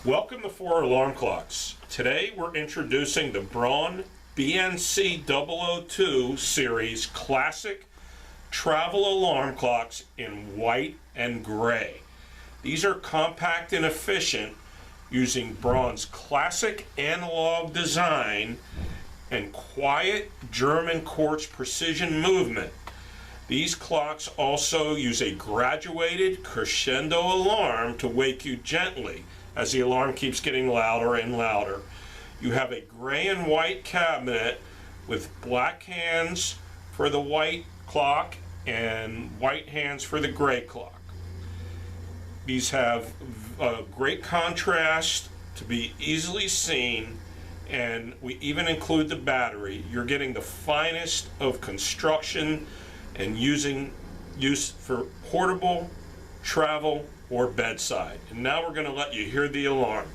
Welcome to 4 Alarm Clocks. Today we're introducing the Braun BNC002 series classic travel alarm clocks in white and gray. These are compact and efficient using Braun's classic analog design and quiet German quartz precision movement. These clocks also use a graduated crescendo alarm to wake you gently as the alarm keeps getting louder and louder. You have a gray and white cabinet with black hands for the white clock and white hands for the gray clock. These have a great contrast to be easily seen, and we even include the battery. You're getting the finest of construction and use for portable, travel, or bedside. And now we're going to let you hear the alarm.